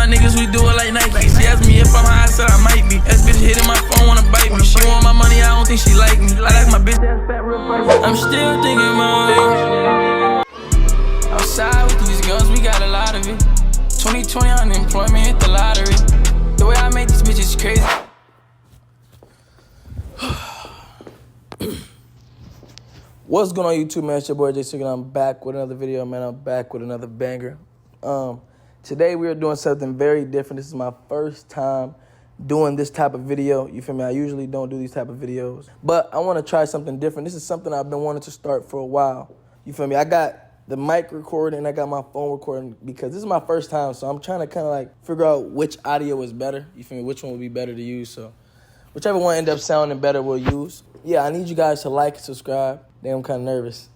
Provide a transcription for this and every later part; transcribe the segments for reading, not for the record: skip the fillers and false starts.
my niggas, we do it like Nike. She asked me if I'm high, I said I might be. That bitch hitting my phone, wanna bite me. She want my money, I don't think she like me. I like my bitch ass fat, real funny. I'm still thinking about you. Outside with these guns, we got a lot of it. 2020 unemployment, hit the lottery. The way I make these bitches crazy. What's going on, YouTube, man? It's your boy Zzammer. I'm back with another video, man. I'm back with another banger. Today we are doing something very different. This is my first time doing this type of video. You feel me? I usually don't do these type of videos, but I want to try something different. This is something I've been wanting to start for a while. You feel me? I got the mic recording and I got my phone recording because this is my first time, so I'm trying to kind of like figure out which audio is better. You feel me? Which one would be better to use? So whichever one end up sounding better, we'll use. Yeah, I need you guys to like and subscribe. Damn, I'm kind of nervous.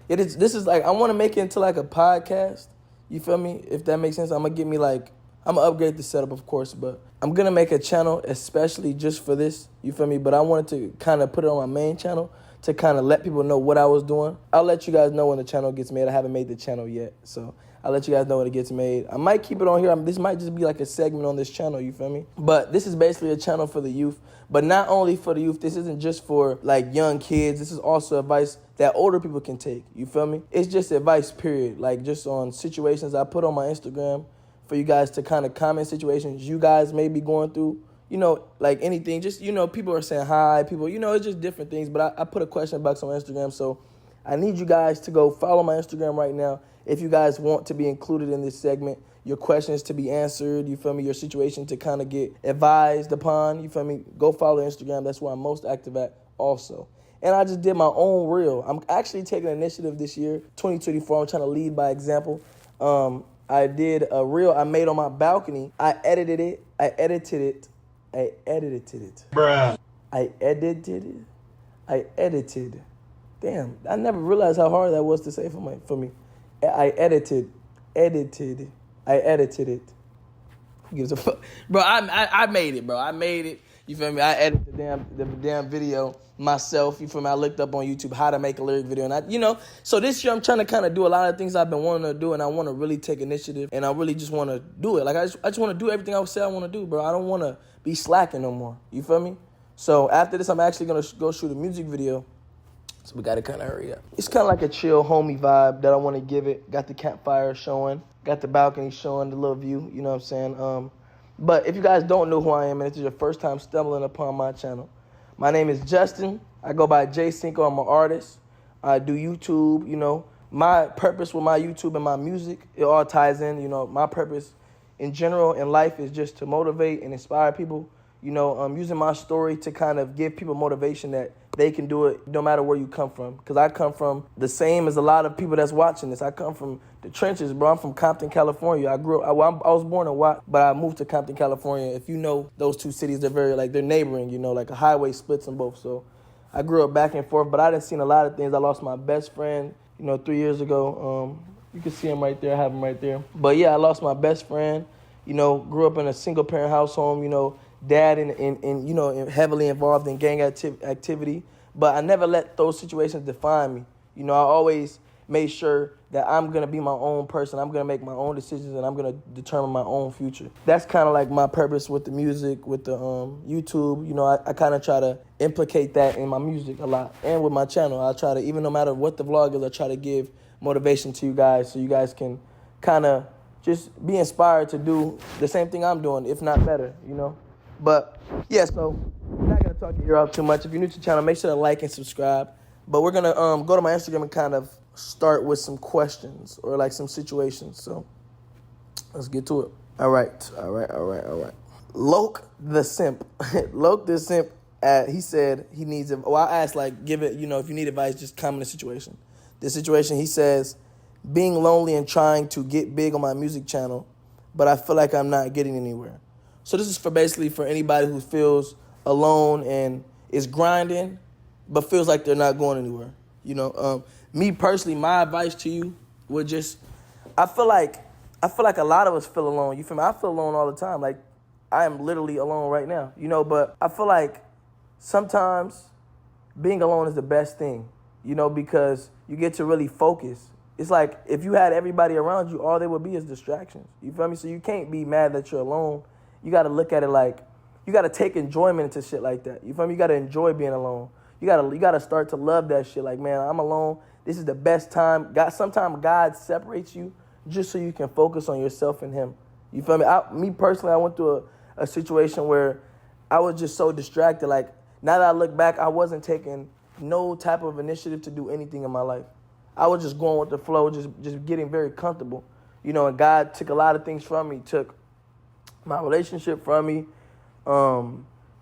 This is like, I want to make it into like a podcast. You feel me? If that makes sense, I'm going to upgrade the setup, of course, but I'm going to make a channel especially just for this. You feel me? But I wanted to kind of put it on my main channel to kind of let people know what I was doing. I'll let you guys know when the channel gets made. I haven't made the channel yet, so I'll let you guys know when it gets made. I might keep it on here. This might just be like a segment on this channel, you feel me? But this is basically a channel for the youth. But not only for the youth, this isn't just for like young kids. This is also advice that older people can take, you feel me? It's just advice, period. Like just on situations I put on my Instagram for you guys to kind of comment situations you guys may be going through. You know, like anything, just, you know, people are saying hi, people, you know, it's just different things. But I put a question box on Instagram, so I need you guys to go follow my Instagram right now. If you guys want to be included in this segment, your questions to be answered, you feel me, your situation to kind of get advised upon, you feel me, go follow Instagram. That's where I'm most active at also. And I just did my own reel. I'm actually taking initiative this year, 2024. I'm trying to lead by example. I did a reel I made on my balcony. I edited it. Bruh. I edited. Damn, I never realized how hard that was to say for me. I edited it. Who gives a fuck? Bro, I made it, bro. I made it. You feel me? I edited the damn video myself. You feel me? I looked up on YouTube how to make a lyric video. And so this year I'm trying to kind of do a lot of things I've been wanting to do, and I want to really take initiative, and I really just want to do it. Like, I just want to do everything I say I want to do, bro. I don't want to be slacking no more. You feel me? So after this, I'm actually going to go shoot a music video. So we got to kind of hurry up. It's kind of like a chill, homey vibe that I want to give it. Got the campfire showing. Got the balcony showing, the little view. You know what I'm saying? But if you guys don't know who I am, and this is your first time stumbling upon my channel, my name is Justin. I go by Cinco. I'm an artist. I do YouTube. You know, my purpose with my YouTube and my music, it all ties in. You know, my purpose in general in life is just to motivate and inspire people. You know, using my story to kind of give people motivation that they can do it no matter where you come from. Because I come from the same as a lot of people that's watching this. I come from the trenches, bro. I'm from Compton, California. I was born in Watt, but I moved to Compton, California. If you know those two cities, they're neighboring, you know, like a highway splits them both. So I grew up back and forth, but I done seen a lot of things. I lost my best friend, 3 years ago. You can see him right there. I have him right there. But yeah, I lost my best friend. Grew up in a single parent household, dad in heavily involved in gang activity, but I never let those situations define me. I always made sure that I'm going to be my own person. I'm going to make my own decisions, and I'm going to determine my own future. That's kind of like my purpose with the music, with the YouTube. I kind of try to implicate that in my music a lot, and with my channel. I try to, even no matter what the vlog is, I try to give motivation to you guys so you guys can kind of just be inspired to do the same thing I'm doing, if not better, But, yeah, so I'm not going to talk your ear out too much. If you're new to the channel, make sure to like and subscribe. But we're going to go to my Instagram and kind of start with some questions or, like, some situations. So let's get to it. All right. Loke the Simp. Loke the Simp, he said he needs it. Well, I asked, like, give it, if you need advice, just comment the situation. This situation, he says, being lonely and trying to get big on my music channel, but I feel like I'm not getting anywhere. So this is basically for anybody who feels alone and is grinding, but feels like they're not going anywhere. Me personally, my advice to you would just, I feel like a lot of us feel alone. You feel me? I feel alone all the time. Like, I am literally alone right now. But I feel like sometimes being alone is the best thing. Because you get to really focus it's like if you had everybody around you, all they would be is distractions. You feel me? So you can't be mad that you're alone. You got to look at it like, you got to take enjoyment into shit like that. You feel me? You got to enjoy being alone. You got to start to love that shit. Like, man, I'm alone. This is the best time. Sometimes God separates you just so you can focus on yourself and him. You feel me? Me personally, I went through a situation where I was just so distracted. Like, now that I look back, I wasn't taking no type of initiative to do anything in my life. I was just going with the flow, just getting very comfortable. You know, and God took a lot of things from me. Took my relationship from me.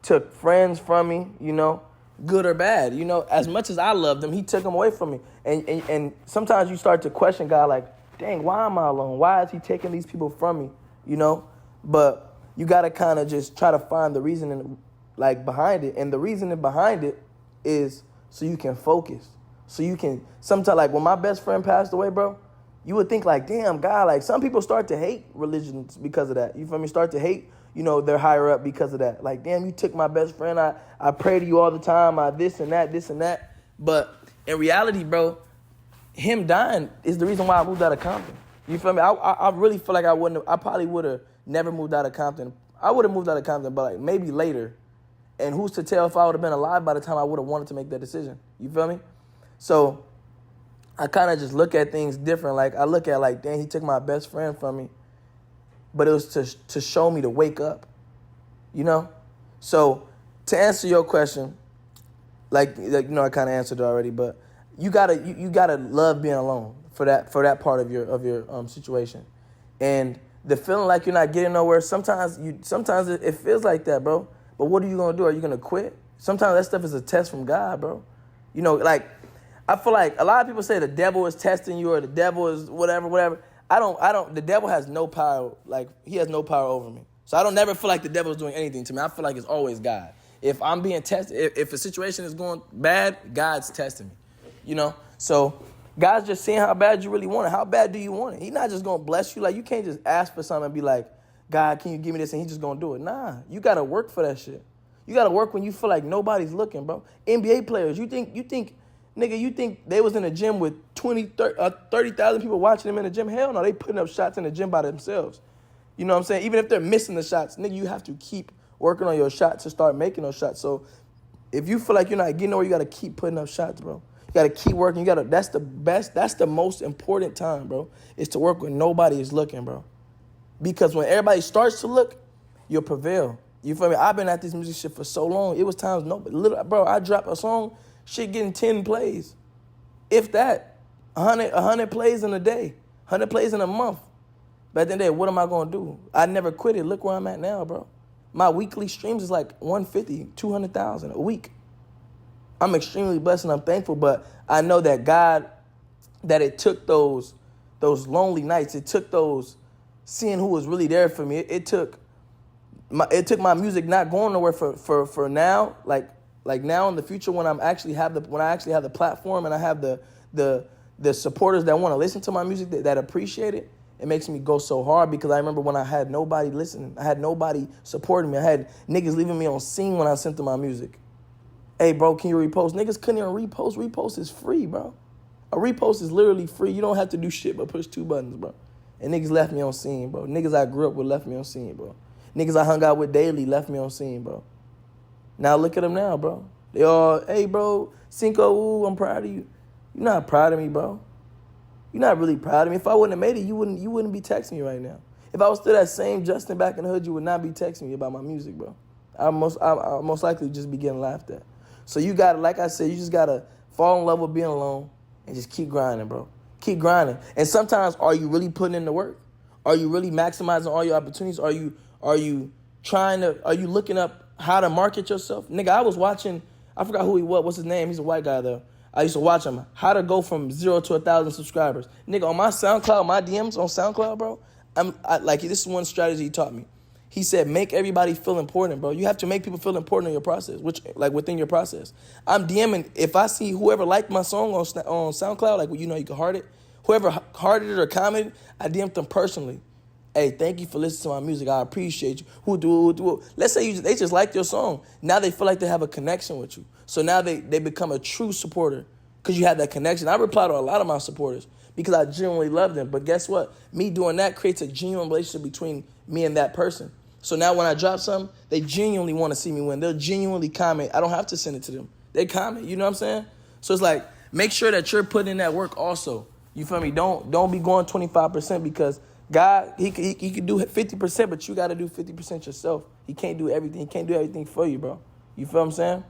Took friends from me, you know, good or bad. You know, as much as I loved them, he took them away from me. And sometimes you start to question God, like, dang, why am I alone? Why is he taking these people from me? You know? But you got to kind of just try to find the reason behind it. And the reason behind it is so you can focus. So you can, sometimes, like when my best friend passed away, bro, you would think like, damn, God, like some people start to hate religions because of that. You feel me? Start to hate, you know, they're higher up because of that. Like, damn, you took my best friend. I pray to you all the time. I this and that. But in reality, bro, him dying is the reason why I moved out of Compton. You feel me? I really feel like I probably would have never moved out of Compton. I would have moved out of Compton, but like maybe later. And who's to tell if I would have been alive by the time I would have wanted to make that decision. You feel me? So I kind of just look at things different. Like I look at like, dang, he took my best friend from me. But it was to show me to wake up, you know? So to answer your question, like you know, I kind of answered it already, but you gotta love being alone for that part of your situation. And the feeling like you're not getting nowhere, sometimes it feels like that, bro. But what are you gonna do? Are you gonna quit? Sometimes that stuff is a test from God, bro. You know, like I feel like a lot of people say the devil is testing you or the devil is whatever. I don't, the devil has no power, like, he has no power over me. So I don't never feel like the devil is doing anything to me. I feel like it's always God. If I'm being tested, if a situation is going bad, God's testing me, you know? So God's just seeing how bad you really want it. How bad do you want it? He's not just going to bless you. Like, you can't just ask for something and be like, God, can you give me this? And he's just going to do it. Nah, you got to work for that shit. You got to work when you feel like nobody's looking, bro. NBA players, you think, nigga, you think they was in a gym with 30,000 people watching them in the gym? Hell no, they putting up shots in the gym by themselves. You know what I'm saying? Even if they're missing the shots, nigga, you have to keep working on your shots to start making those shots. So if you feel like you're not getting nowhere, you got to keep putting up shots, bro. You got to keep working. That's the most important time, bro, is to work when nobody is looking, bro. Because when everybody starts to look, you'll prevail. You feel me? I've been at this music shit for so long. It was times bro, I dropped a song, shit getting 10 plays. If that, 100 plays in a day, 100 plays in a month. But at the end of the day, what am I going to do? I never quit it. Look where I'm at now, bro. My weekly streams is like 150, 200,000 a week. I'm extremely blessed and I'm thankful, but I know that God, that it took those lonely nights. It took those seeing who was really there for me. It took my music not going nowhere for now, like now in the future when I actually have the platform and I have the supporters that want to listen to my music that appreciate it. It makes me go so hard because I remember when I had nobody listening, I had nobody supporting me. I had niggas leaving me on scene when I sent them my music. Hey, bro, can you repost? Niggas couldn't even repost. Repost is free, bro. A repost is literally free. You don't have to do shit but push 2 buttons, bro. And niggas left me on scene, bro. Niggas I grew up with left me on scene, bro. Niggas I hung out with daily left me on scene, bro. Now look at them now, bro. They all, hey, bro, Cinco, ooh, I'm proud of you. You're not proud of me, bro. You're not really proud of me. If I wouldn't have made it, you wouldn't be texting me right now. If I was still that same Justin back in the hood, you would not be texting me about my music, bro. I'll most likely just be getting laughed at. So you gotta, like I said, you just gotta fall in love with being alone and just keep grinding, bro. Keep grinding. And sometimes, are you really putting in the work? Are you really maximizing all your opportunities? Are you looking up how to market yourself? Nigga, I was watching, I forgot who he was. What's his name? He's a white guy, though. I used to watch him. How to go from 0 to 1,000 subscribers. Nigga, on my SoundCloud, my DMs on SoundCloud, bro, this is one strategy he taught me. He said, make everybody feel important, bro. You have to make people feel important in your process, within your process. I'm DMing. If I see whoever liked my song on SoundCloud, like, you know, you can heart it. Whoever hearted it or commented, I DM'd them personally. Hey, thank you for listening to my music. I appreciate you. Let's say they just liked your song. Now they feel like they have a connection with you. So now they become a true supporter because you have that connection. I reply to a lot of my supporters because I genuinely love them. But guess what? Me doing that creates a genuine relationship between me and that person. So now when I drop something, they genuinely want to see me win. They'll genuinely comment. I don't have to send it to them. They comment. You know what I'm saying? So it's like, make sure that you're putting in that work also. You feel me? Don't be going 25% because God, he could do 50%, but you got to do 50% yourself. He can't do everything. He can't do everything for you, bro. You feel what I'm saying?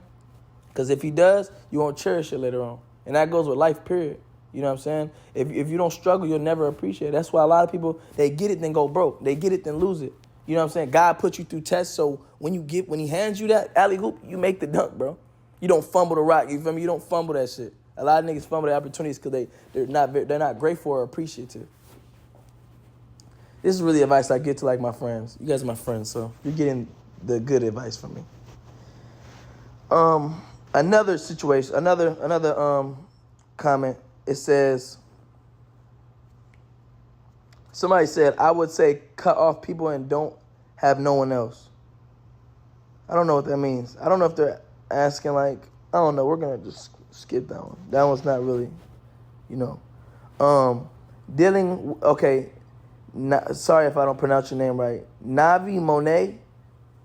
Because if he does, you won't cherish it later on. And that goes with life, period. You know what I'm saying? If you don't struggle, you'll never appreciate it. That's why a lot of people, they get it, then go broke. They get it, then lose it. You know what I'm saying? God put you through tests, so when he hands you that alley-hoop, you make the dunk, bro. You don't fumble the rock. You feel me? You don't fumble that shit. A lot of niggas fumble the opportunities because they're not grateful or appreciative. This is really advice I get to like my friends. You guys are my friends, so you're getting the good advice from me. Another situation, another comment. It says, somebody said, I would say cut off people and don't have no one else. I don't know what that means. I don't know if they're asking like, I don't know. We're going to just skip that one. That one's not really, you know. Sorry if I don't pronounce your name right. Navi Monet,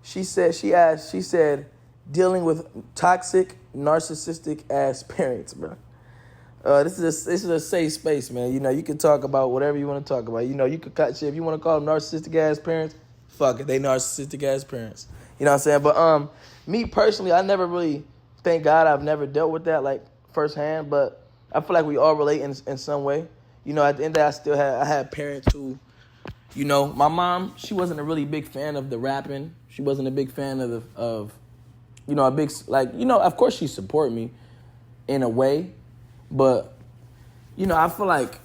she said, dealing with toxic, narcissistic ass parents, bro. This is a safe space, man. You know, you can talk about whatever you want to talk about. You know, you could cut shit. If you want to call them narcissistic ass parents, fuck it. They narcissistic ass parents. You know what I'm saying? But me personally, I never really, thank God I've never dealt with that like firsthand, but I feel like we all relate in some way. You know, at the end of the day, I had parents who, you know, my mom, she wasn't a really big fan of the rapping. She wasn't a big fan of you know, a big, like, you know, of course she supported me in a way, but, you know, I feel like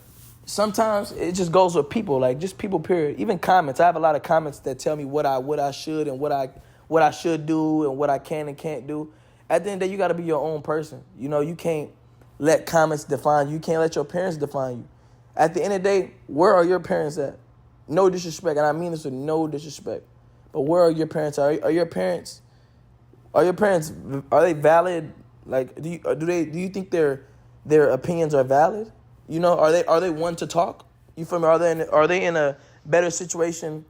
sometimes it just goes with people, like just people, period. Even comments. I have a lot of comments that tell me what I should and what I should do and what I can and can't do. At the end of the day, you got to be your own person. You know, you can't let comments define you. You can't let your parents define you. At the end of the day, where are your parents at? No disrespect, and I mean this with no disrespect. But where are your parents? Are your parents are they valid? Like, do you think their opinions are valid? You know, are they one to talk? You feel me? Are they in a better situation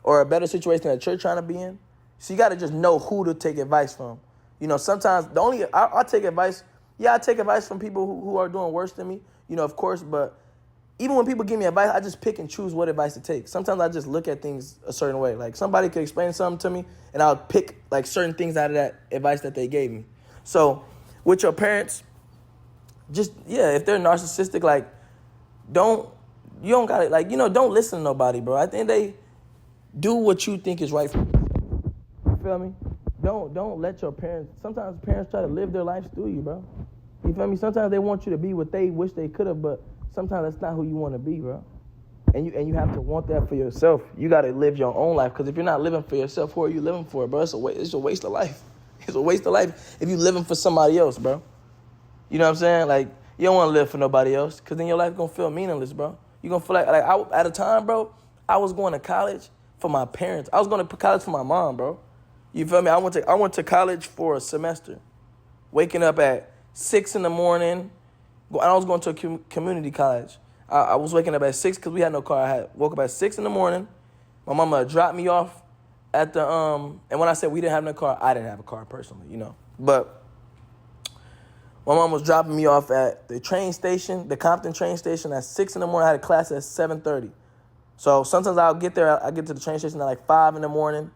or a better situation that you're trying to be in? So you got to just know who to take advice from. You know, sometimes I take advice. Yeah, I take advice from people who are doing worse than me. You know, of course, but even when people give me advice, I just pick and choose what advice to take. Sometimes I just look at things a certain way. Like somebody could explain something to me, and I'll pick like certain things out of that advice that they gave me. So with your parents, just, yeah, if they're narcissistic, like, don't listen to nobody, bro. At the end of the day, do what you think is right for you. You feel me? Don't let your parents, sometimes parents try to live their lives through you, bro. You feel me? Sometimes they want you to be what they wish they could have, but sometimes that's not who you want to be, bro. And you have to want that for yourself. You got to live your own life, because if you're not living for yourself, who are you living for, bro? It's a waste of life. It's a waste of life if you're living for somebody else, bro. You know what I'm saying? Like, you don't want to live for nobody else, because then your life going to feel meaningless, bro. You're going to feel like at a time, bro, I was going to college for my parents. I was going to college for my mom, bro. You feel me? I went to college for a semester, waking up at 6 in the morning. I was going to a community college. I was waking up at 6 because we had no car. I woke up at 6 in the morning. My mama dropped me off at the, and when I said we didn't have no car, I didn't have a car personally, you know. But my mom was dropping me off at the train station, the Compton train station, at 6 in the morning. I had a class at 7:30. So sometimes I get to the train station at like 5 in the morning,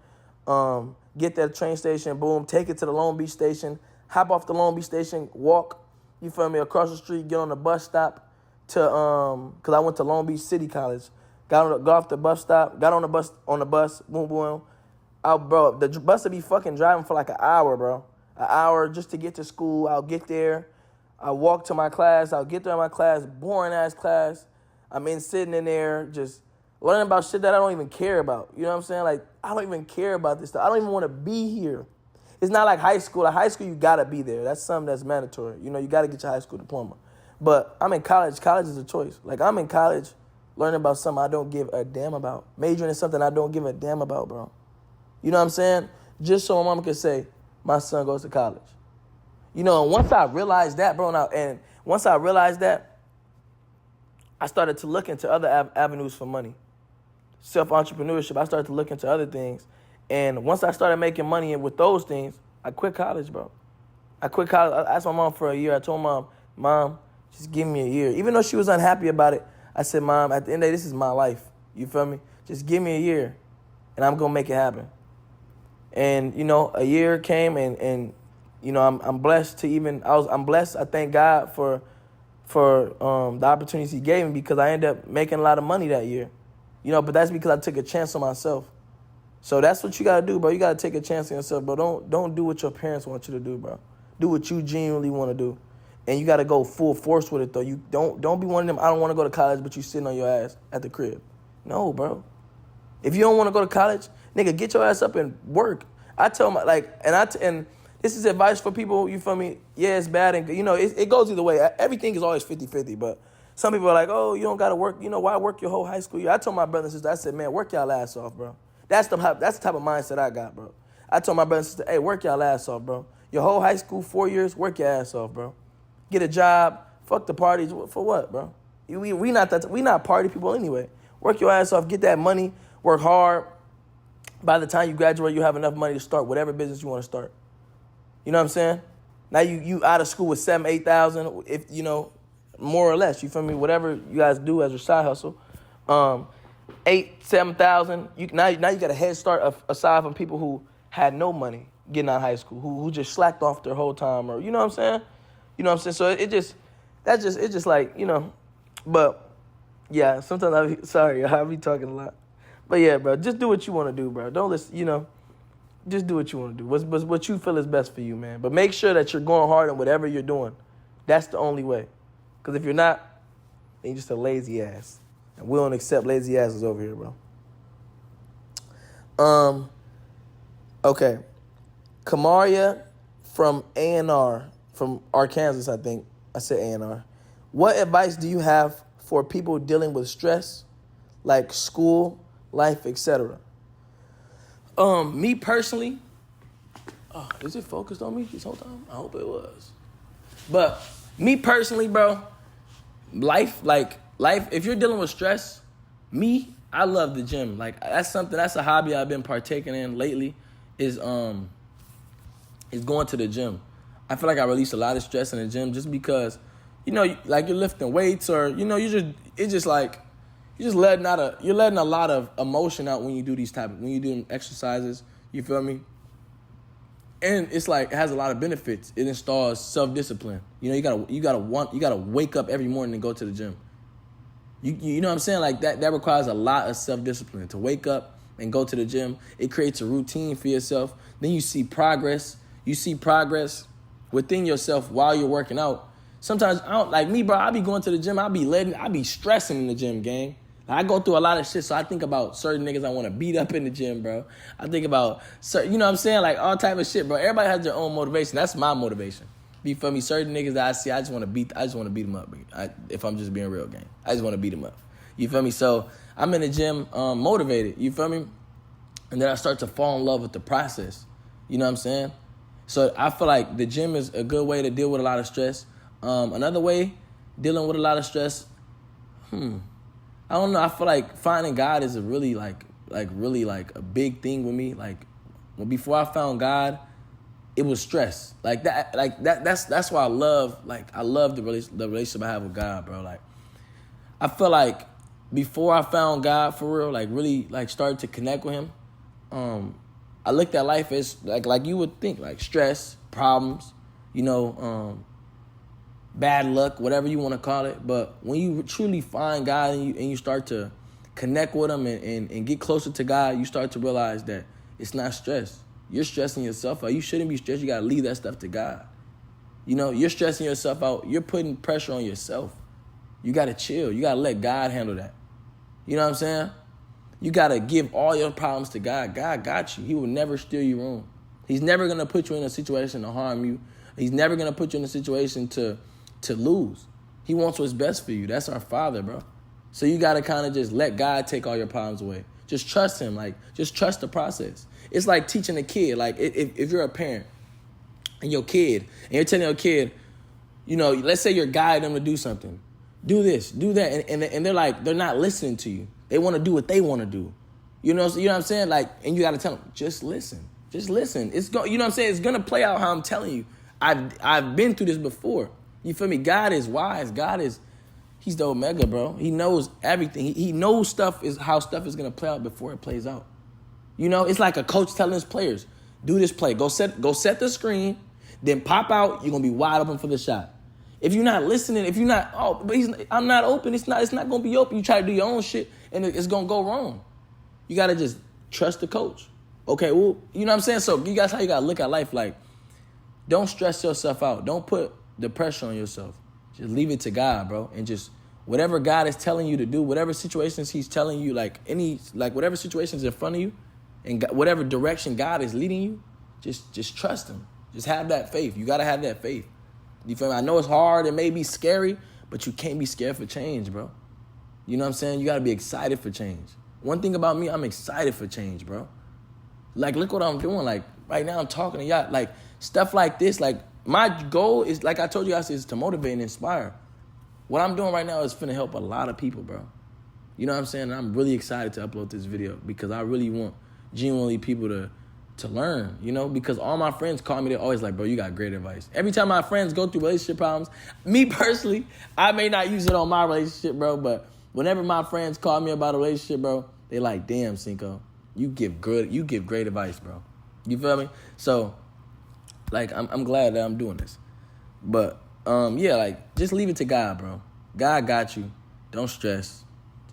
get there at the train station, boom, take it to the Long Beach station, hop off the Long Beach station, walk, you feel me, across the street, get on the bus stop to, because I went to Long Beach City College. Got off the bus stop, got on the bus, boom, boom. Bro, the bus would be fucking driving for like an hour, bro. An hour just to get to school. I'll get there. I'll walk to my class. I'll get there in my class, boring-ass class. I'm sitting in there just learning about shit that I don't even care about. You know what I'm saying? Like, I don't even care about this stuff. I don't even want to be here. It's not like high school. Like, high school, you got to be there. That's something that's mandatory. You know, you got to get your high school diploma. But I'm in college. College is a choice. Like, I'm in college learning about something I don't give a damn about. Majoring in something I don't give a damn about, bro. You know what I'm saying? Just so my mama could say, my son goes to college. You know, and once I realized that, bro, once I realized that, I started to look into other avenues for money. Self-entrepreneurship, I started to look into other things. And once I started making money with those things, I quit college, bro. I quit college. I asked my mom for a year. I told Mom, just give me a year. Even though she was unhappy about it, I said, Mom, at the end of the day, this is my life. You feel me? Just give me a year, and I'm going to make it happen. And, you know, a year came, and you know, I'm blessed to even, I'm blessed. I thank God for the opportunities he gave me, because I ended up making a lot of money that year. You know, but that's because I took a chance on myself. So that's what you got to do, bro. You got to take a chance on yourself, bro. Don't do what your parents want you to do, bro. Do what you genuinely want to do. And you got to go full force with it, though. You don't be one of them, I don't want to go to college, but you sitting on your ass at the crib. No, bro. If you don't want to go to college, nigga, get your ass up and work. I tell my, like, and this is advice for people, you feel me? Yeah, it's bad, and, you know, it goes either way. Everything is always 50-50, but some people are like, oh, you don't got to work. You know, why work your whole high school year? I told my brother and sister, I said, man, work y'all ass off, bro. That's the type of mindset I got, bro. I told my brother and sister, hey, work y'all ass off, bro. Your whole high school, 4 years, work your ass off, bro. Get a job, fuck the parties. For what, bro? We not party people anyway. Work your ass off, get that money, work hard. By the time you graduate, you have enough money to start whatever business you want to start. You know what I'm saying? Now you out of school with $7,000, $8,000, if you know, more or less. You feel me? Whatever you guys do as your side hustle, $8,000, $7,000. Now you got a head start aside from people who had no money getting out of high school, who just slacked off their whole time, or you know what I'm saying? You know what I'm saying? So it's just like, you know, but yeah, sometimes I be talking a lot. But yeah, bro, just do what you want to do, bro. Don't listen, you know, just do what you want to do. What you feel is best for you, man. But make sure that you're going hard in whatever you're doing. That's the only way. Because if you're not, then you're just a lazy ass. And we don't accept lazy asses over here, bro. Okay. Kamaria from A&R, from Arkansas, I think. I said A&R. What advice do you have for people dealing with stress, like school, life, etc.? Me personally, is it focused on me this whole time? I hope it was. But me personally, bro, life, if you're dealing with stress, I love the gym. Like, that's a hobby I've been partaking in lately, is going to the gym. I feel like I release a lot of stress in the gym just because, you know, like you're lifting weights, or, you know, you're letting a lot of emotion out when you do when you do exercises. You feel me? And it's like, it has a lot of benefits. It installs self-discipline. You know, you gotta wake up every morning and go to the gym. You know what I'm saying? Like that requires a lot of self-discipline to wake up and go to the gym. It creates a routine for yourself. Then you see progress. You see progress within yourself while you're working out. Sometimes I don't, like me, bro. I be going to the gym. I be stressing in the gym, gang. I go through a lot of shit, so I think about certain niggas I want to beat up in the gym, bro. I think about certain, you know what I'm saying, like all type of shit, bro. Everybody has their own motivation. That's my motivation. You feel me? Certain niggas that I see, I just want to beat them up. If I'm just being real, gang, I just want to beat them up. You feel me? So I'm in the gym, motivated. You feel me? And then I start to fall in love with the process. You know what I'm saying? So I feel like the gym is a good way to deal with a lot of stress. Another way dealing with a lot of stress, I don't know. I feel like finding God is a really really a big thing with me. Like, before I found God, it was stress. That's why I love the relationship I have with God, bro. Like, I feel like before I found God for real, like really started to connect with Him, I looked at life as like you would think, like stress, problems, you know, bad luck, whatever you want to call it. But when you truly find God and you start to connect with Him and get closer to God, you start to realize that it's not stress. You're stressing yourself out. You shouldn't be stressed. You got to leave that stuff to God. You know, you're stressing yourself out. You're putting pressure on yourself. You got to chill. You got to let God handle that. You know what I'm saying? You got to give all your problems to God. God got you. He will never steer you wrong. He's never going to put you in a situation to harm you. He's never going to put you in a situation to lose. He wants what's best for you. That's our Father, bro. So you got to kind of just let God take all your problems away. Just trust Him. Like, just trust the process. It's like teaching a kid. Like, if you're a parent and you're telling your kid, you know, let's say you're guiding them to do something. do this, do that, and they're like, they're not listening to you. They want to do what they want to do. You know what I'm saying? Like, and you got to tell them, just listen. Just listen. You know what I'm saying? It's going to play out how I'm telling you. I've been through this before. You feel me? God is wise. He's the Omega, bro. He knows everything. He knows how stuff is going to play out before it plays out. You know, it's like a coach telling his players, do this play. Go set the screen, then pop out. You're going to be wide open for the shot. If you're not listening, I'm not open. It's not going to be open. You try to do your own shit, and it's going to go wrong. You got to just trust the coach. Okay, well, you know what I'm saying? So you guys, how you got to look at life. Like, don't stress yourself out. Don't put the pressure on yourself. Just leave it to God, bro. And just whatever God is telling you to do, whatever situations he's telling you, whatever situations in front of you, and whatever direction God is leading you, just trust him. Just have that faith. You got to have that faith. You feel me? I know it's hard. It may be scary, but you can't be scared for change, bro. You know what I'm saying? You got to be excited for change. One thing about me, I'm excited for change, bro. Like, look what I'm doing. Like, right now I'm talking to y'all. Like, stuff like this. Like, my goal is, like I told you guys, is to motivate and inspire. What I'm doing right now is finna help a lot of people, bro. You know what I'm saying? And I'm really excited to upload this video because I really want genuinely people to learn, you know, because all my friends call me, they're always like, bro, you got great advice. Every time my friends go through relationship problems, me personally, I may not use it on my relationship, bro, but whenever my friends call me about a relationship, bro, they like, damn, Cinco, you give great advice, bro. You feel me? So, like, I'm glad that I'm doing this. But, yeah, like, just leave it to God, bro. God got you. Don't stress.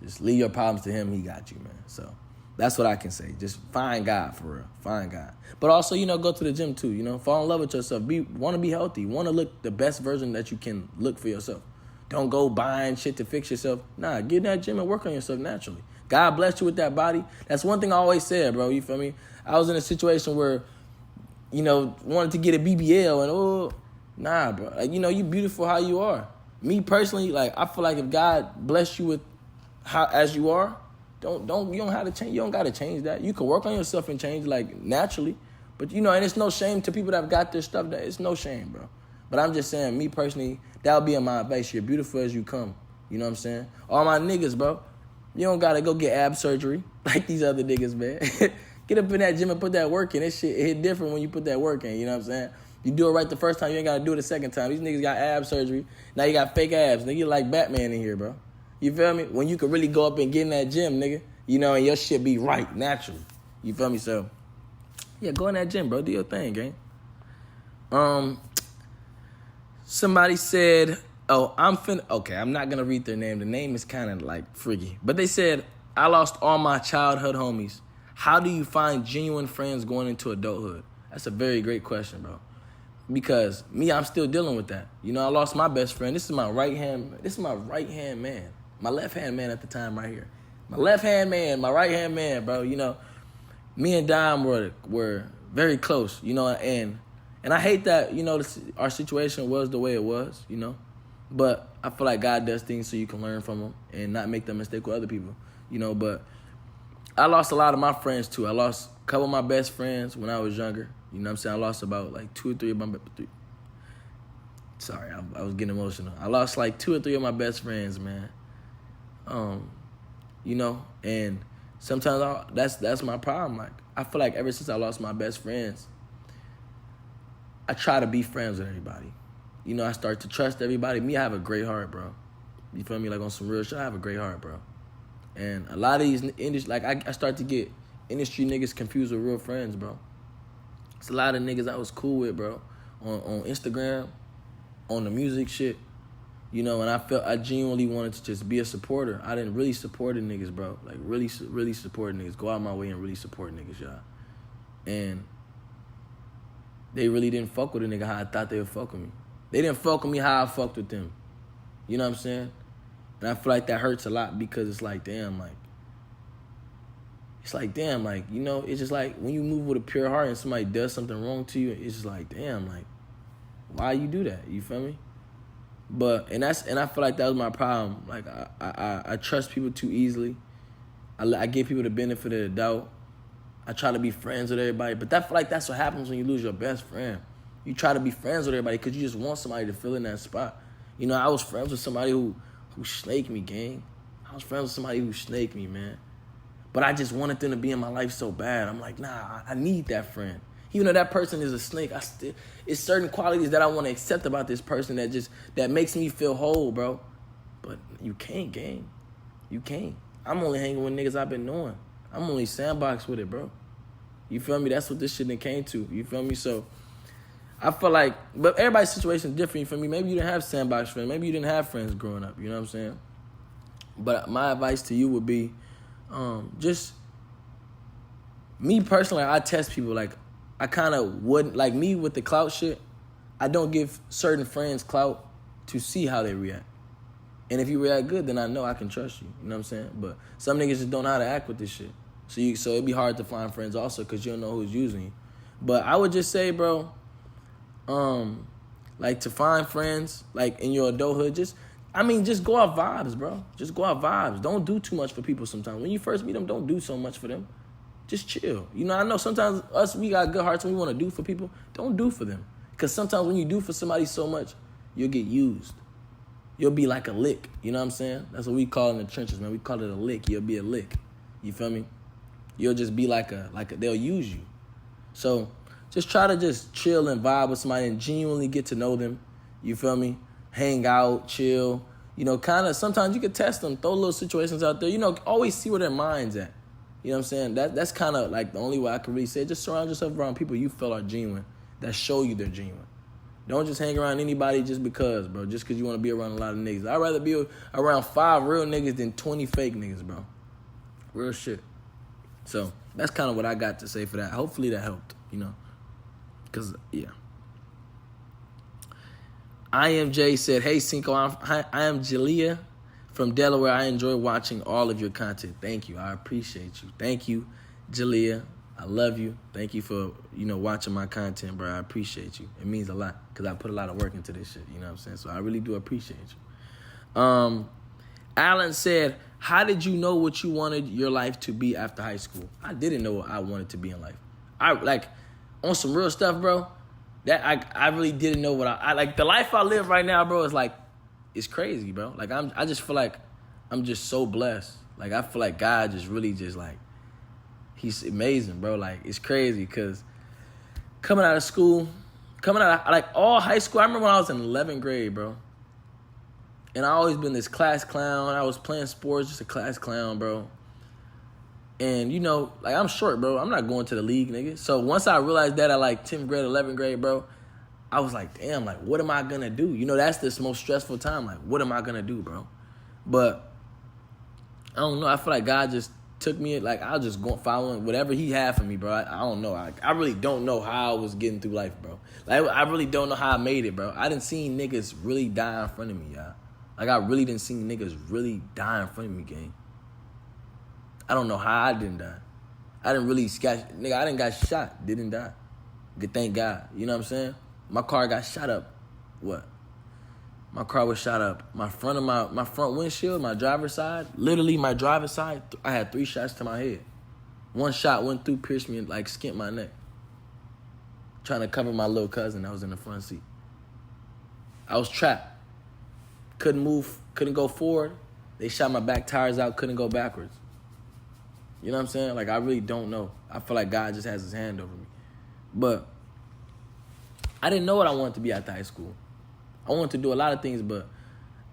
Just leave your problems to him. He got you, man. So that's what I can say. Just find God, for real. Find God. But also, you know, go to the gym, too, you know. Fall in love with yourself. Want to be healthy. Want to look the best version that you can look for yourself. Don't go buying shit to fix yourself. Nah, get in that gym and work on yourself naturally. God bless you with that body. That's one thing I always said, bro. You feel me? I was in a situation where, you know, wanted to get a BBL and, nah, bro. Like, you know, you beautiful how you are. Me personally, like, I feel like if God bless you with how as you are, you don't have to change. You don't got to change that. You can work on yourself and change, like, naturally. But, you know, and it's no shame to people that have got their stuff. That it's no shame, bro. But I'm just saying, me personally, that would be in my advice. You're beautiful as you come. You know what I'm saying? All my niggas, bro. You don't got to go get ab surgery like these other niggas, man. Get up in that gym and put that work in. This shit hit different when you put that work in. You know what I'm saying? You do it right the first time, you ain't got to do it the second time. These niggas got ab surgery. Now you got fake abs. Nigga, you like Batman in here, bro. You feel me? When you can really go up and get in that gym, nigga, you know, and your shit be right, naturally. You feel me? So, yeah, go in that gym, bro. Do your thing, gang. Somebody said, okay, I'm not going to read their name. The name is kind of, like, freaky. But they said, I lost all my childhood homies. How do you find genuine friends going into adulthood? That's a very great question, bro. Because me, I'm still dealing with that. You know, I lost my best friend. This is my right hand man. My left hand man at the time right here. My left hand man, my right hand man, bro. You know, me and Dom were very close, you know, and I hate that, you know, our situation was the way it was, you know. But I feel like God does things so you can learn from them and not make that mistake with other people, you know. But I lost a lot of my friends, too. I lost a couple of my best friends when I was younger. You know what I'm saying? I lost about, like, 2 or 3 of my... Sorry, I was getting emotional. I lost, like, 2 or 3 of my best friends, man. You know, and sometimes that's my problem. Like, I feel like ever since I lost my best friends, I try to be friends with everybody. You know, I start to trust everybody. Me, I have a great heart, bro. You feel me? Like, on some real shit, I have a great heart, bro. And a lot of these industry, like, I start to get industry niggas confused with real friends, bro. It's a lot of niggas I was cool with, bro, on Instagram, on the music shit, you know, and I genuinely wanted to just be a supporter. I didn't really support the niggas, bro. Like, really support niggas. Go out my way and really support niggas, y'all. And they really didn't fuck with a nigga how I thought they would fuck with me. They didn't fuck with me how I fucked with them. You know what I'm saying? And I feel like that hurts a lot because it's like, damn, like, you know, it's just like when you move with a pure heart and somebody does something wrong to you, it's just like, damn, like, why you do that? You feel me? But, and I feel like that was my problem. Like, I trust people too easily. I give people the benefit of the doubt. I try to be friends with everybody. But I feel like that's what happens when you lose your best friend. You try to be friends with everybody because you just want somebody to fill in that spot. You know, I was friends with somebody who who snaked me, gang. I was friends with somebody who snaked me, man. But I just wanted them to be in my life so bad. I'm like, nah, I need that friend. Even though that person is a snake, it's certain qualities that I want to accept about this person that makes me feel whole, bro. But you can't, gang. You can't. I'm only hanging with niggas I've been knowing. I'm only sandbox with it, bro. You feel me? That's what this shit came to. You feel me? So I feel like, but everybody's situation is different. You feel me? Maybe you didn't have sandbox friends. Maybe you didn't have friends growing up. You know what I'm saying? But my advice to you would be, just me personally, I test people. Like, I kind of wouldn't, like me with the clout shit, I don't give certain friends clout to see how they react. And if you react good, then I know I can trust you. You know what I'm saying? But some niggas just don't know how to act with this shit. So it'd be hard to find friends also because you don't know who's using you. But I would just say, bro, like to find friends, like in your adulthood, just go off vibes, bro. Just go off vibes. Don't do too much for people sometimes. When you first meet them, don't do so much for them. Just chill. You know, I know sometimes we got good hearts and we want to do for people. Don't do for them. Because sometimes when you do for somebody so much, you'll get used. You'll be like a lick. You know what I'm saying? That's what we call in the trenches, man. We call it a lick. You'll be a lick. You feel me? You'll just be like a they'll use you. So just try to just chill and vibe with somebody and genuinely get to know them. You feel me? Hang out, chill. You know, kind of sometimes you can test them, throw little situations out there. You know, always see where their mind's at. You know what I'm saying? That's kind of like the only way I can really say it. Just surround yourself around people you feel are genuine, that show you they're genuine. Don't just hang around anybody just because, bro. Just because you want to be around a lot of niggas. I'd rather be around 5 real niggas than 20 fake niggas, bro. Real shit. So that's kind of what I got to say for that. Hopefully that helped, you know. Because, yeah. IMJ said, hey, Cinco, I am Jalea from Delaware. I enjoy watching all of your content. Thank you. I appreciate you. Thank you, Jalea. I love you. Thank you for, you know, watching my content, bro. I appreciate you. It means a lot because I put a lot of work into this shit. You know what I'm saying? So I really do appreciate you. Alan said, how did you know what you wanted your life to be after high school? I didn't know what I wanted to be in life. I, like, on some real stuff, bro, that I really didn't know what I like. The life I live right now, bro, is like, it's crazy, bro. Like, I just feel like I'm just so blessed. Like, I feel like God just really just, like, he's amazing, bro. Like, it's crazy because coming out of school, like, all high school, I remember when I was in 11th grade, bro. And I always been this class clown. I was playing sports, just a class clown, bro. And, you know, like, I'm short, bro. I'm not going to the league, nigga. So once I realized that at, like, 10th grade, 11th grade, bro, I was like, damn, like, what am I going to do? You know, that's the most stressful time. Like, what am I going to do, bro? But I don't know. I feel like God just took me, like, I was just going following whatever he had for me, bro. I don't know. I really don't know how I was getting through life, bro. Like, I really don't know how I made it, bro. I didn't see niggas really die in front of me, y'all. Like, I really didn't see niggas really die in front of me, gang. I don't know how I didn't die. I didn't really I didn't got shot, didn't die. Good, thank God. You know what I'm saying? My car got shot up. What? My car was shot up. My front windshield, my driver's side, literally my driver's side, I had 3 shots to my head. One shot went through, pierced me, and like skinned my neck. Trying to cover my little cousin that was in the front seat. I was trapped. Couldn't move, couldn't go forward. They shot my back tires out, couldn't go backwards. You know what I'm saying? Like, I really don't know. I feel like God just has his hand over me. But I didn't know what I wanted to be after high school. I wanted to do a lot of things, but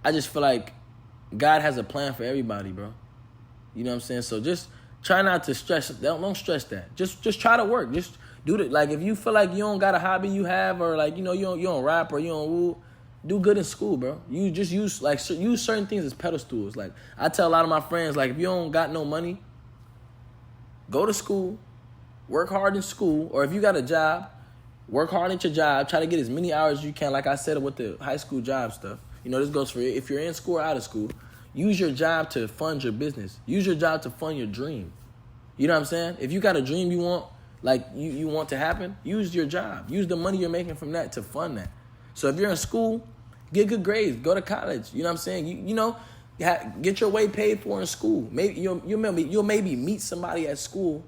I just feel like God has a plan for everybody, bro. You know what I'm saying? So just try not to stress. Don't stress that. Just try to work. Just do it. Like, if you feel like you don't got a hobby you have, or like, you know, you don't rap or you don't woo, do good in school, bro. You just use certain things as pedestals. Like, I tell a lot of my friends, like, if you don't got no money, go to school, work hard in school, or if you got a job, work hard at your job, try to get as many hours as you can, like I said with the high school job stuff. You know, this goes for if you're in school or out of school. Use your job to fund your business. Use your job to fund your dream. You know what I'm saying? If you got a dream you want, like you want to happen, use your job. Use the money you're making from that to fund that. So if you're in school, get good grades, go to college. You know what I'm saying? You know, get your way paid for in school. Maybe you'll maybe meet somebody at school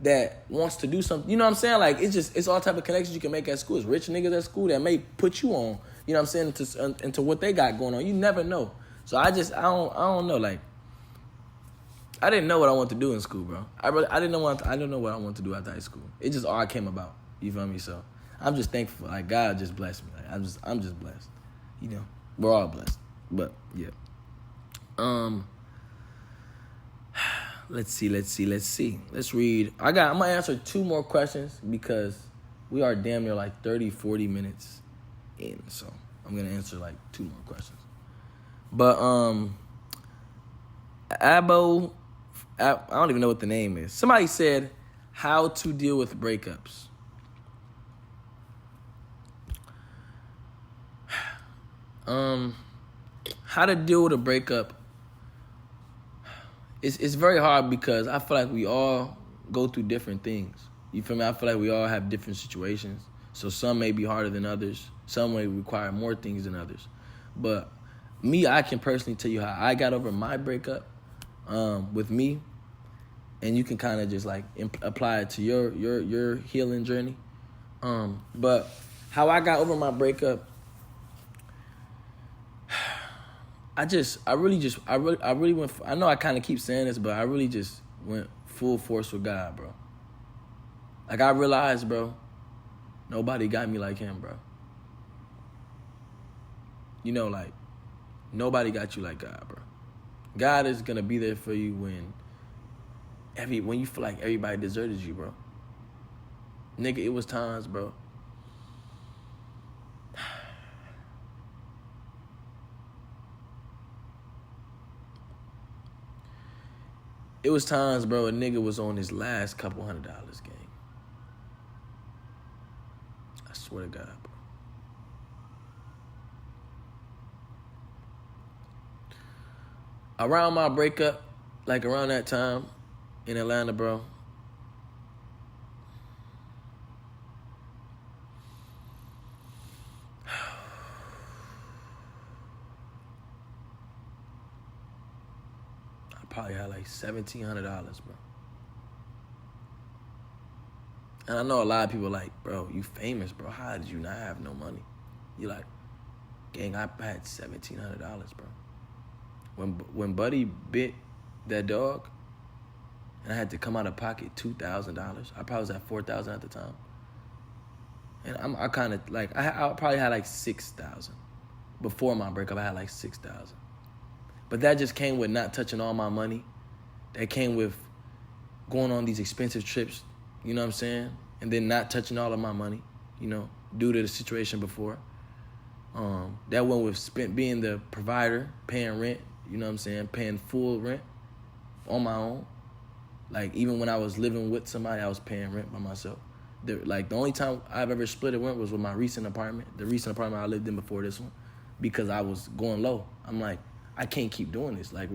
that wants to do something. You know what I'm saying? Like, it's all type of connections you can make at school. It's rich niggas at school that may put you on, you know what I'm saying, into what they got going on. You never know. So I don't know. Like, I didn't know what I wanted to do in school, bro. I didn't know what I wanted to do after high school. It just all came about. You feel me? So I'm just thankful. Like, God just blessed me. Like, I'm just blessed. You know, we're all blessed. But yeah. Let's see. Let's read. I'm gonna answer 2 more questions because we are damn near like 30, 40 minutes in. So I'm gonna answer like 2 more questions. But I don't even know what the name is. Somebody said how to deal with breakups. How to deal with a breakup. It's very hard because I feel like we all go through different things. You feel me? I feel like we all have different situations. So some may be harder than others. Some may require more things than others. But me, I can personally tell you how I got over my breakup with me. And you can kind of just like apply it to your healing journey. But how I got over my breakup, I really went, I know I kind of keep saying this, but I really just went full force with God, bro. Like, I realized, bro, nobody got me like him, bro. You know, like, nobody got you like God, bro. God is going to be there for you when you feel like everybody deserted you, bro. Nigga, it was times, bro. It was times, bro, a nigga was on his last couple $100, gang. I swear to God, bro. Around my breakup, like around that time in Atlanta, bro, probably had like $1,700, bro. And I know a lot of people like, bro, you famous, bro. How did you not have no money? You like, gang, I had $1,700, bro. When Buddy bit that dog, and I had to come out of pocket $2,000. I probably was at $4,000 at the time. And I kind of like, I probably had like $6,000. Before my breakup, I had like $6,000. But that just came with not touching all my money. That came with going on these expensive trips, you know what I'm saying? And then not touching all of my money, you know, due to the situation before. That went with being the provider, paying rent, you know what I'm saying? Paying full rent on my own. Like, even when I was living with somebody, I was paying rent by myself. The only time I've ever split a rent was with my recent apartment, the recent apartment I lived in before this one, because I was going low. I'm like, I can't keep doing this. Like,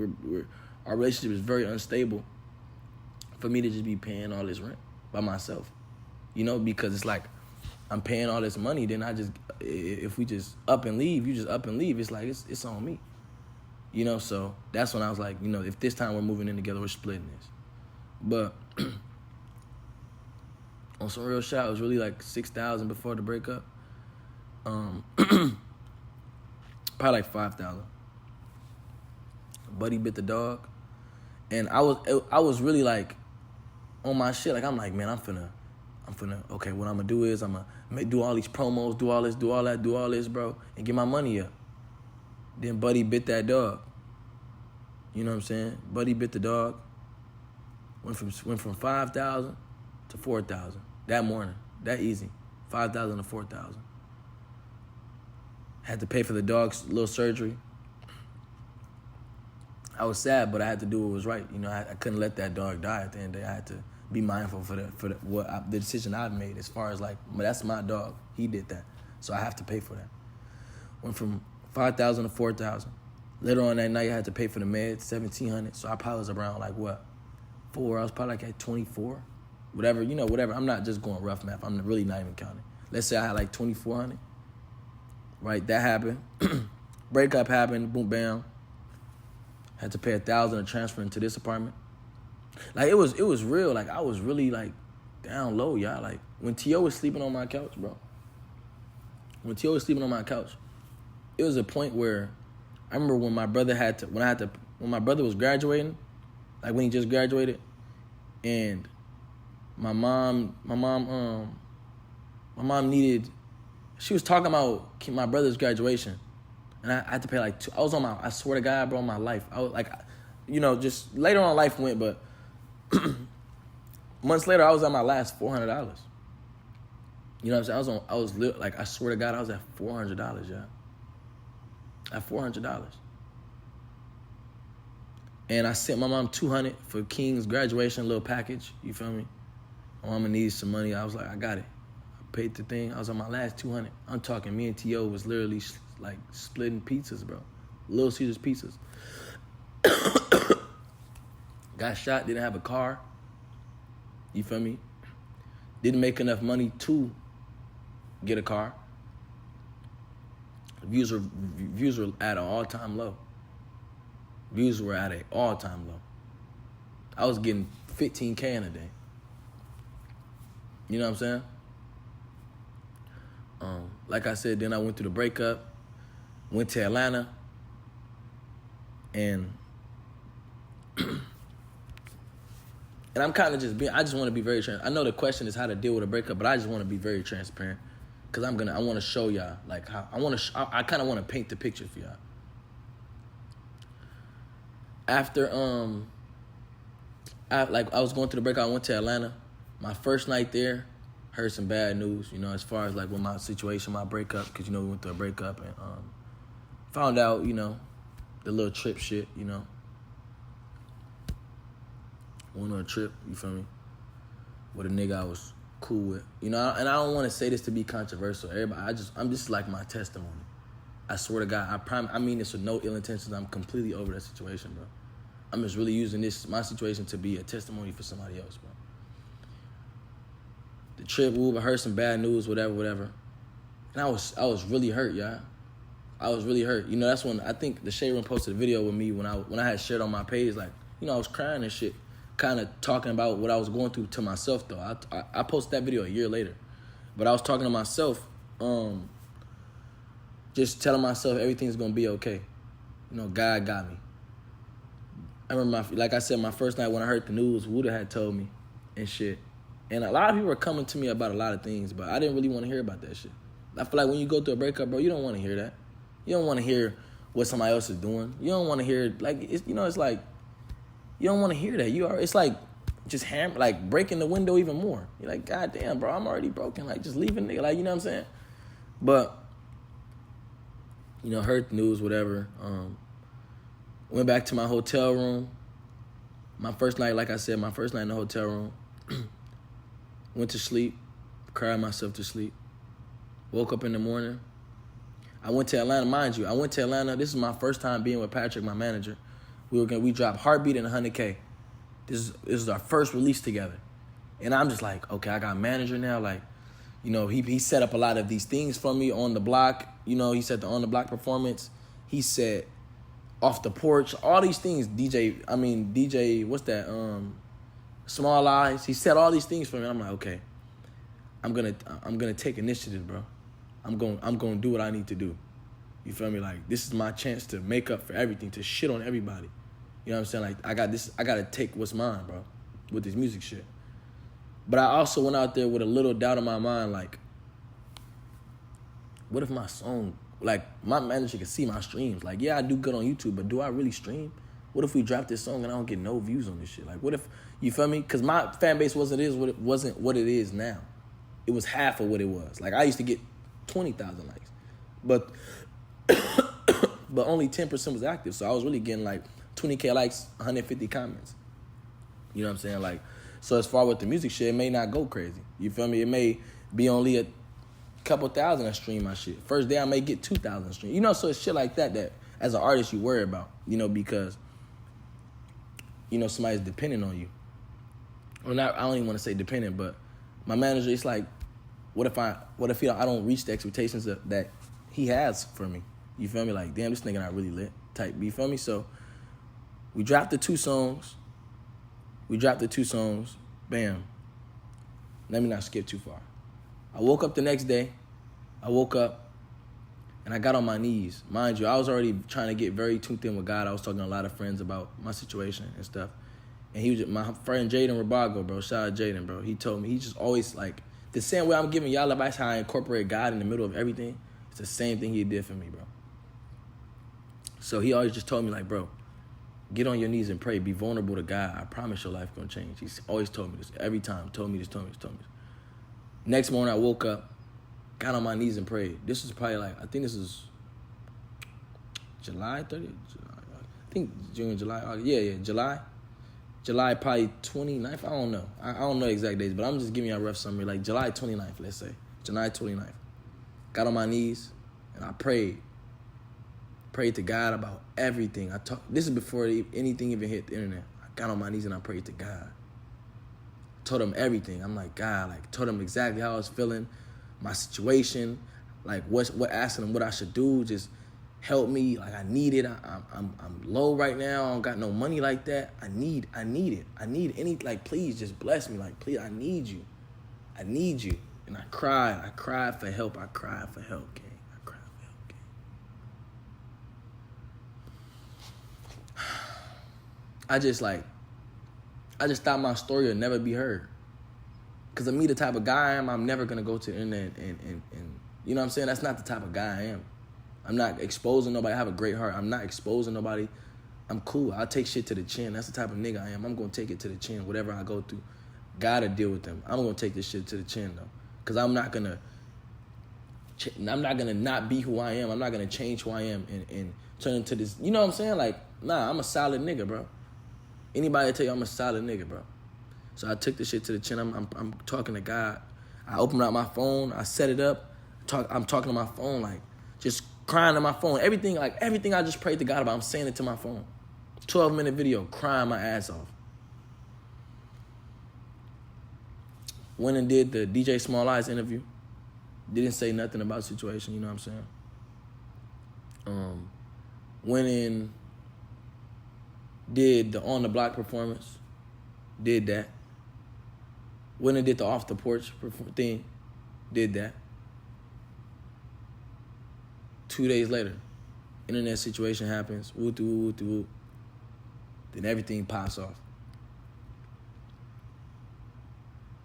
our relationship is very unstable for me to just be paying all this rent by myself. You know, because it's like, I'm paying all this money, then if we just up and leave, you just up and leave. It's like, it's on me. You know, so that's when I was like, you know, if this time we're moving in together, we're splitting this. But on some real shit, it was really like $6,000 before the breakup. Probably like $5,000. Buddy bit the dog, and I was really like on my shit. Like, I'm like, man, I'm finna. Okay, what I'm gonna do is I'm gonna do all these promos, do all this, do all that, do all this, bro, and get my money up. Then Buddy bit that dog. You know what I'm saying? Buddy bit the dog. Went from $5,000 to $4,000 that morning. That easy, $5,000 to $4,000. Had to pay for the dog's little surgery. I was sad, but I had to do what was right. You know, I couldn't let that dog die at the end of the day. I had to be mindful for the decision I've made as far as like, that's my dog. He did that. So I have to pay for that. Went from $5,000 to $4,000. Later on that night, I had to pay for the meds, $1,700. So I probably was around like what? 4. I was probably like at 24. Whatever, you know, whatever. I'm not just going rough math. I'm really not even counting. Let's say I had like 2,400. Right, that happened. Breakup happened, boom, bam. Had to pay $1,000 to transfer into this apartment. Like, it was real. Like, I was really, like, down low, y'all. Like, when T.O. was sleeping on my couch, bro. When T.O. was sleeping on my couch, it was a point where I remember when my brother when my brother was graduating, like when he just graduated, and my mom needed, she was talking about my brother's graduation, and I had to pay like I swear to God, bro, my life, I was like, just later on life went, but months later, I was at my last $400. You know what I'm saying? I swear to God, I was at $400, yeah. At $400. And I sent my mom $200 for King's graduation little package. You feel me? My mama needed some money. I was like, I got it. I paid the thing. I was on my last $200. I'm talking, me and T.O. was literally like splitting pizzas, bro. Little Caesars pizzas. Got shot, didn't have a car. You feel me? Didn't make enough money to get a car. Views were at an all-time low. Views were at an all-time low. I was getting 15K in a day. You know what I'm saying? Like I said, then I went through the breakup, went to Atlanta, and I'm kind of I just want to be very transparent. I know the question is how to deal with a breakup, but I just want to be very transparent because I want to show y'all, like, how I kind of want to paint the picture for y'all. After, I was going through the breakup, I went to Atlanta. My first night there, heard some bad news, as far as, like, with my situation, my breakup, because, we went through a breakup, and found out, the little trip shit, Went on a trip, you feel me, with a nigga I was cool with. And I don't want to say this to be controversial. I'm just like my testimony. I swear to God, I mean this with no ill intentions. I'm completely over that situation, bro. I'm just really using my situation to be a testimony for somebody else, bro. The trip, I heard some bad news, whatever. And I was really hurt, y'all. I was really hurt. That's when I think the Shade Room posted a video with me when I had shared on my page, like, I was crying and shit, kind of talking about what I was going through to myself, though. I posted that video a year later. But I was talking to myself, just telling myself everything's going to be okay. God got me. I remember, like I said, my first night when I heard the news, Wuda had told me and shit. And a lot of people were coming to me about a lot of things, but I didn't really want to hear about that shit. I feel like when you go through a breakup, bro, you don't want to hear that. You don't want to hear what somebody else is doing. You don't want to hear, like, it's like, you don't want to hear that. It's like just breaking the window even more. You're like, God damn, bro, I'm already broken. Like, just leave a nigga. Like, you know what I'm saying? But, heard the news, whatever. Went back to my hotel room. My first night, like I said, in the hotel room. Went to sleep. Cried myself to sleep. Woke up in the morning. I went to Atlanta, mind you. This is my first time being with Patrick, my manager. We dropped Heartbeat and 100K. This is our first release together. And I'm just like, okay, I got a manager now. Like, he set up a lot of these things for me on the block. He set the on the block performance. He set off the porch, all these things. DJ, what's that? Small Eyes. He set all these things for me. I'm like, okay, I'm gonna take initiative, bro. I'm gonna do what I need to do. You feel me? Like, this is my chance to make up for everything, to shit on everybody. You know what I'm saying? Like, I gotta take what's mine, bro, with this music shit. But I also went out there with a little doubt in my mind, like, what if my song, like, my manager can see my streams. Like, yeah, I do good on YouTube, but do I really stream? What if we drop this song and I don't get no views on this shit? Like, what if, you feel me? Because my fan base wasn't what it is now. It was half of what it was. Like, I used to get 20,000 likes, but only 10% was active. So I was really getting like 20K likes, 150 comments. You know what I'm saying? Like, so as far with the music shit, it may not go crazy. You feel me? It may be only a couple thousand that stream my shit. First day I may get 2,000 streams. So it's shit like that as an artist you worry about, because, somebody's depending on you. Or not, I don't even want to say dependent, but my manager, it's like, what if I don't reach the expectations that he has for me? You feel me? Like, damn, this nigga not really lit type. You feel me? So we dropped the two songs. Bam. Let me not skip too far. I woke up the next day. And And I got on my knees. Mind you, I was already trying to get very tuned in with God. I was talking to a lot of friends about my situation and stuff. And he was my friend Jaden Rabago, bro. Shout out Jaden, bro. He told me, he just always like, the same way I'm giving y'all advice how I incorporate God in the middle of everything, it's the same thing he did for me, bro. So he always just told me, like, bro, get on your knees and pray. Be vulnerable to God. I promise your life gonna change. He's always told me this. Every time. Told me this. Next morning, I woke up, got on my knees and prayed. This was probably like, I think this is July 30th? I think June, July, August. Yeah, July. July probably 29th. I don't know. I don't know the exact dates, but I'm just giving you a rough summary. Like July 29th, let's say. July 29th. Got on my knees and I prayed. Prayed to God about everything. This is before anything even hit the internet. I got on my knees and I prayed to God. Told him everything. I'm like, God, like told him exactly how I was feeling, my situation, like asking him what I should do, just help me. Like I need it. I'm low right now. I don't got no money like that. I need it. I need any, like, please just bless me. Like, please, I need you. And I cried for help. gang. I just thought my story would never be heard. Because of me, the type of guy I am, I'm never going to go to the internet and you know what I'm saying? That's not the type of guy I am. I'm not exposing nobody. I have a great heart. I'm not exposing nobody. I'm cool. I'll take shit to the chin. That's the type of nigga I am. I'm going to take it to the chin, whatever I go through. Gotta deal with them. I'm going to take this shit to the chin, though. Because I'm not going to not be who I am. I'm not going to change who I am and turn into this. You know what I'm saying? Like, nah, I'm a solid nigga, bro. Anybody tell you I'm a solid nigga, bro. So I took this shit to the chin. I'm talking to God. I opened up my phone. I set it up. I'm talking to my phone, like, just crying to my phone. Everything I just prayed to God about, I'm saying it to my phone. 12-minute video, crying my ass off. Went and did the DJ Small Eyes interview. Didn't say nothing about the situation, you know what I'm saying? Went in, did the On the Block performance. Did that. Went and did the Off the Porch thing. Did that. 2 days later, internet situation happens. Woo. Then everything pops off.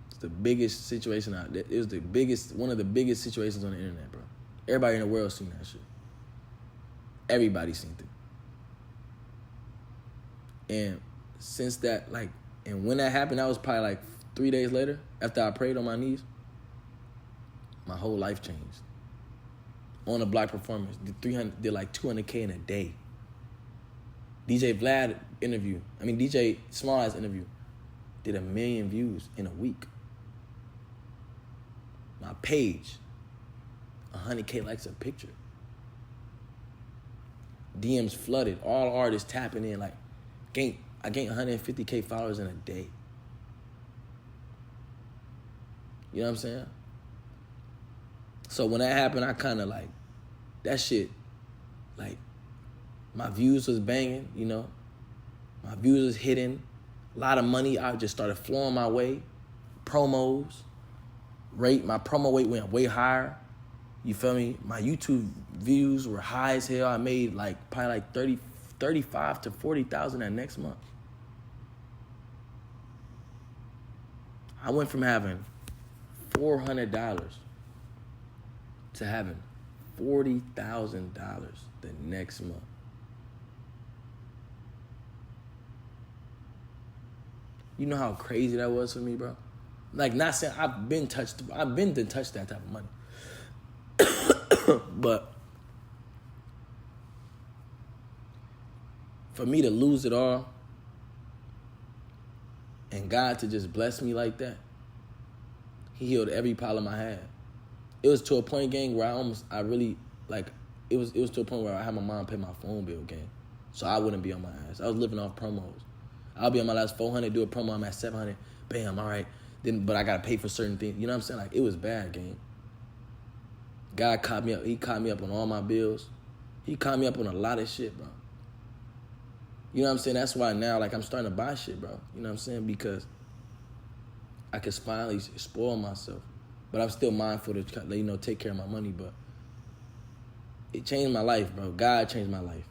It's the biggest situation out there. It was one of the biggest situations on the internet, bro. Everybody in the world seen that shit. Everybody seen it. And since that, like, and when that happened, that was probably like 3 days later, after I prayed on my knees, my whole life changed. On the Block performance, did like 200K in a day. DJ Small Eyes interview, did 1 million views in a week. My page, 100K likes a picture. DMs flooded, all artists tapping in, like, I gained 150K followers in a day. You know what I'm saying? So when that happened, I kind of like, that shit, like, my views was banging, you know? My views was hitting. A lot of money, I just started flowing my way. Promos, my promo rate went way higher. You feel me? My YouTube views were high as hell. I made like probably like 35 to 40,000 that next month. I went from having $400 to having $40,000 the next month. You know how crazy that was for me, bro? Like, not saying I've been to touch that type of money. But for me to lose it all and God to just bless me like that, he healed every problem I had. It was to a point, gang, where it was to a point where I had my mom pay my phone bill, gang, so I wouldn't be on my ass. I was living off promos. I'll be on my last 400, do a promo, I'm at 700, bam, all right. But I gotta pay for certain things. You know what I'm saying? Like, it was bad, gang. God caught me up. He caught me up on all my bills. He caught me up on a lot of shit, bro. You know what I'm saying? That's why now, like, I'm starting to buy shit, bro. You know what I'm saying? Because I could finally spoil myself. But I'm still mindful to, take care of my money. But it changed my life, bro. God changed my life.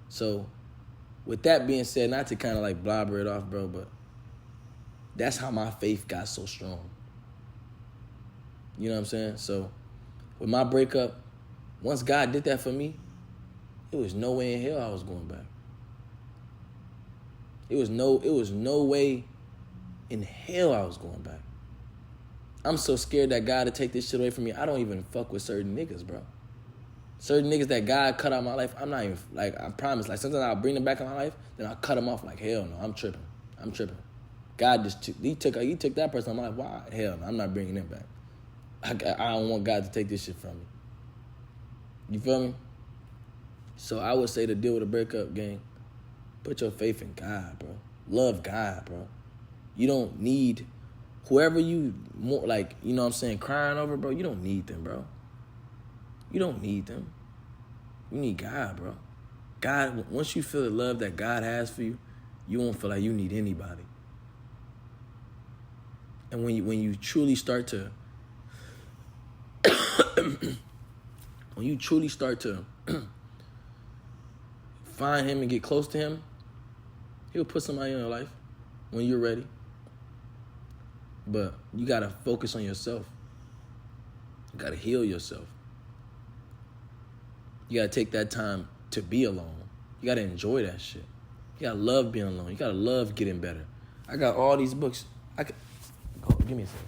So, with that being said, not to kind of like blabber it off, bro, but that's how my faith got so strong. You know what I'm saying? So, with my breakup, once God did that for me, it was no way in hell I was going back. It was no way in hell I was going back. I'm so scared that God to take this shit away from me. I don't even fuck with certain niggas, bro. Certain niggas that God cut out my life, I'm not even, like, I promise, like, sometimes I'll bring them back in my life, then I'll cut them off, like, hell no, I'm tripping. God just, he took that person out my life, why? Hell no, I'm not bringing them back. I don't want God to take this shit from me. You feel me? So I would say to deal with a breakup, gang, put your faith in God, bro. Love God, bro. You don't need whoever you more, like, you know what I'm saying, crying over, bro. You don't need them, bro. You don't need them. You need God, bro. God, once you feel the love that God has for you, you won't feel like you need anybody. And when you truly start to find him and get close to him, he'll put somebody in your life when you're ready. But you gotta focus on yourself. You gotta heal yourself. You gotta take that time to be alone. You gotta enjoy that shit. You gotta love being alone. You gotta love getting better. I got all these books. Give me a second.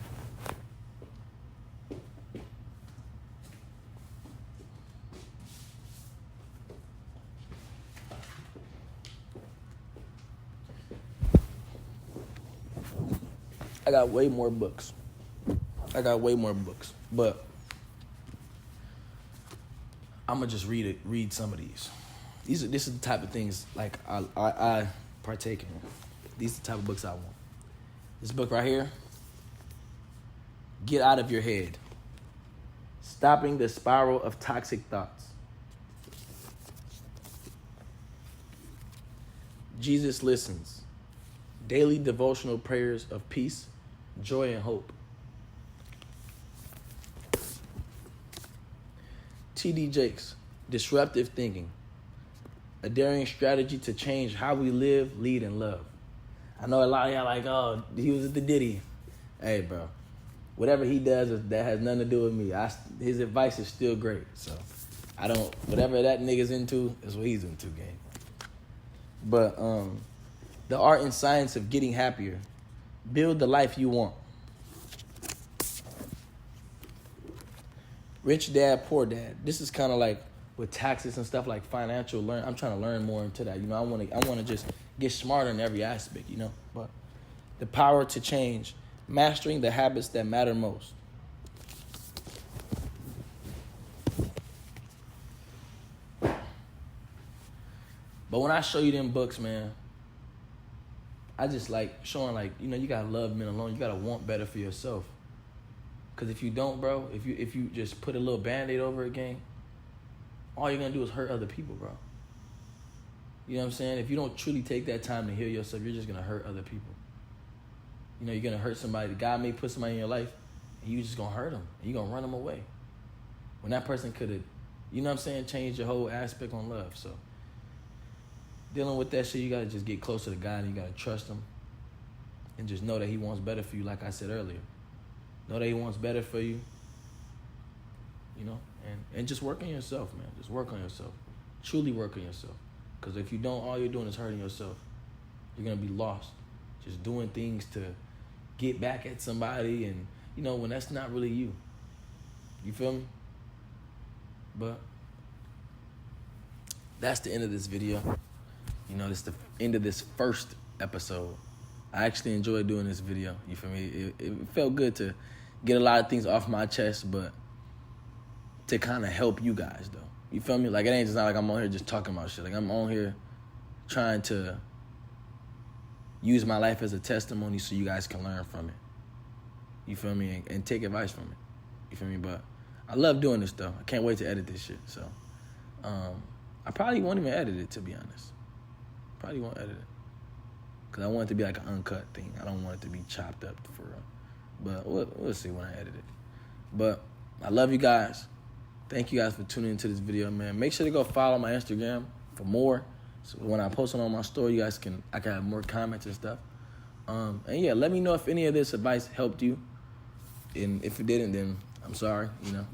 I got way more books. But I'm gonna just read some of these. This is the type of things like I partake in. These are the type of books I want. This book right here, Get Out of Your Head. Stopping the Spiral of Toxic Thoughts. Jesus Listens. Daily devotional prayers of peace, joy, and hope. T.D. Jakes, Disruptive Thinking. A daring strategy to change how we live, lead, and love. I know a lot of y'all like, oh, he was at the Diddy. Hey, bro. Whatever he does, that has nothing to do with me. His advice is still great. So, whatever that nigga's into is what he's into, gang. But, The Art and Science of Getting Happier. Build the life you want. Rich Dad, Poor Dad. This is kind of like with taxes and stuff, like financial I'm trying to learn more into that. You know, I want to just get smarter in every aspect, you know. But The Power to Change. Mastering the Habits That Matter Most. But when I show you them books, man, I just like showing, like, you know, you gotta love being alone. You gotta want better for yourself. Cause if you don't, bro, if you just put a little Band-Aid over it, gang, all you're gonna do is hurt other people, bro. You know what I'm saying? If you don't truly take that time to heal yourself, you're just gonna hurt other people. You know, you're gonna hurt somebody. God may put somebody in your life, and you just gonna hurt them, and you're gonna run them away. When that person could have, you know what I'm saying, changed your whole aspect on love. So, dealing with that shit, you gotta just get closer to God, and you gotta trust him, and just know that he wants better for you, like I said earlier. Know that he wants better for you, you know, and just work on yourself, man. Just work on yourself. Truly work on yourself. Because if you don't, all you're doing is hurting yourself. You're going to be lost. Just doing things to get back at somebody, and, you know, when that's not really you. You feel me? But that's the end of this video. You know, this is the end of this first episode. I actually enjoyed doing this video. You feel me? It felt good to get a lot of things off my chest, but to kind of help you guys, though. You feel me? Like, it ain't just not like I'm on here just talking about shit. Like, I'm on here trying to use my life as a testimony so you guys can learn from it. You feel me? And take advice from it. You feel me? But I love doing this, though. I can't wait to edit this shit. So, I probably won't even edit it, to be honest. Probably won't edit it. Because I want it to be like an uncut thing. I don't want it to be chopped up for real. But we'll see when I edit it. But I love you guys. thank you guys for tuning into this video, man. Make sure to go follow my Instagram for more. So when I post it on my story, I can have more comments and stuff. And yeah, let me know if any of this advice helped you. And if it didn't, then I'm sorry,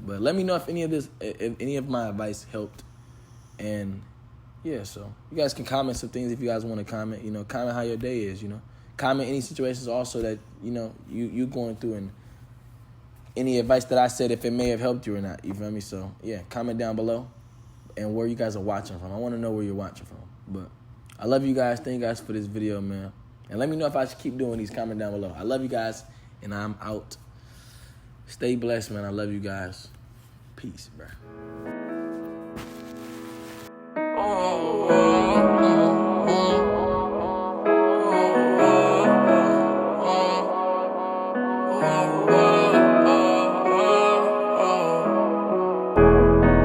But let me know if any of my advice helped. And yeah, so you guys can comment some things if you guys want to comment. Comment how your day is. Comment any situations also that you going through, and any advice that I said, if it may have helped you or not. You feel me? So yeah, comment down below and where you guys are watching from. I want to know where you're watching from. But I love you guys. Thank you guys for this video, man. And let me know if I should keep doing these. Comment down below. I love you guys, and I'm out. Stay blessed, man. I love you guys. Peace, bro.